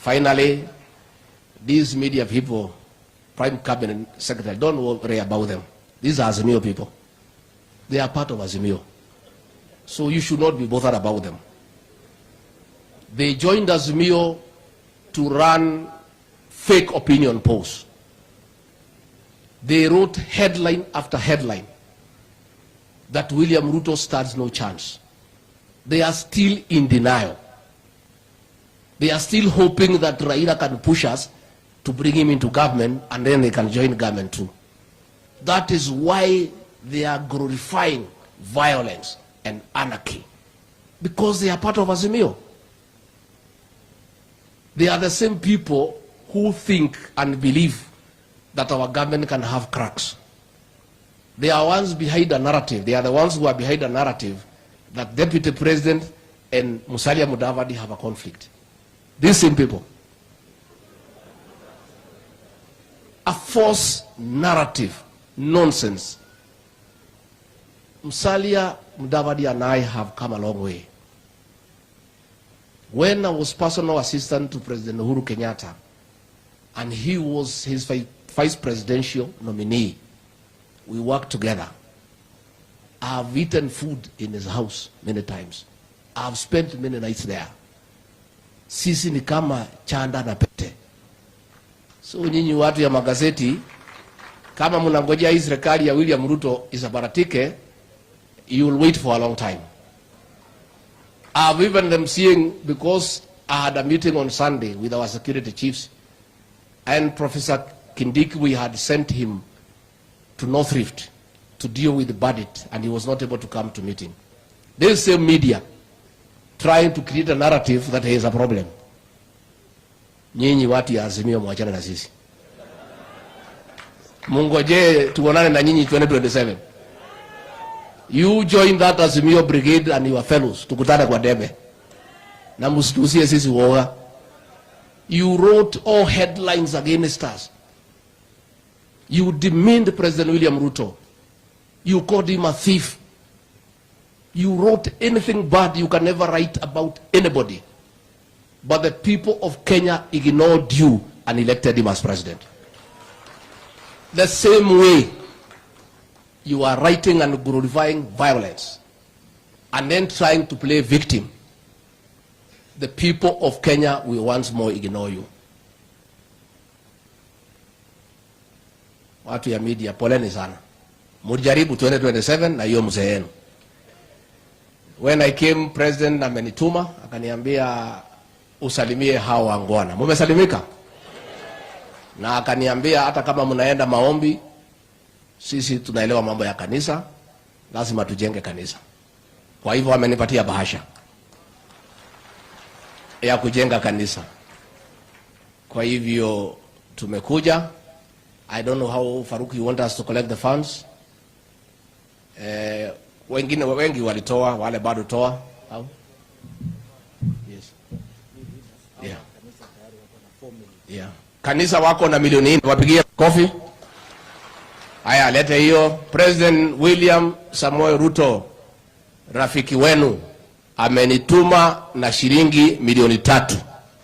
Finally, these media people, Prime Cabinet Secretary, don't worry about them. These are Azimio people. They are part of Azimio. So you should not be bothered about them. They joined Azimio to run fake opinion polls. They wrote headline after headline that William Ruto stands no chance. They are still in denial. They are still hoping that Raila can push us to bring him into government, and then they can join government too. That is why they are glorifying violence and anarchy, because they are part of Azimio. They are the same people who think and believe that our government can have cracks. They are ones behind the narrative. They are the ones who are behind the narrative that Deputy President and Musalia Mudavadi have a conflict. These same people. A false narrative. Nonsense. Musalia Mudavadi and I have come a long way. When I was personal assistant to President Uhuru Kenyatta, and he was his vice presidential nominee, we worked together. I have eaten food in his house many times. I have spent many nights there. Sisi ni kama chanda na pete. So nyinyi watu ya magazeti, kama mnangojea hii serikali ya William Ruto isabaratike, you will wait for a long time. I've even them seeing, because I had a meeting on Sunday with our security chiefs, and Professor Kindiki, we had sent him to North Rift to deal with the bandit, and he was not able to come to meeting. This same media trying to create a narrative that there is a problem. Nyinyi watu ya Azimio mwachana na sisi. Mungoje tuonane na nyinyi 2027. You join that Azimio brigade and your fellows tukutane kwa debe. Na msitusie sisi woga. You wrote all headlines against us. You demeaned President William Ruto. You called him a thief. You wrote anything bad you can never write about anybody. But the people of Kenya ignored you and elected him as president. The same way you are writing and glorifying violence and then trying to play victim, the people of Kenya will once more ignore you. Watu ya media, poleni sana. Mujaribu 2027 na hiyo mzee yenu. When I came, president amenituma akaniambia usalimie hao wangwana. Mumesalimika? Na akaniambia hata kama mnaenda maombi, sisi tunaelewa mambo ya kanisa, lazima tujenge kanisa. Kwa hivyo amenipatia bahasha ya kujenga kanisa. Kwa hivyo tumekuja. I don't know how, Faruku, you want us to collect the funds? Wengi walitoa, wale bado toa. How? Yes. Yeah. Yeah. Kanisa wako na milioni 4, wapigie kofi. Haya, lete hiyo. President William Samoei Ruto, rafiki wenu, amenituma na shilingi milioni 3.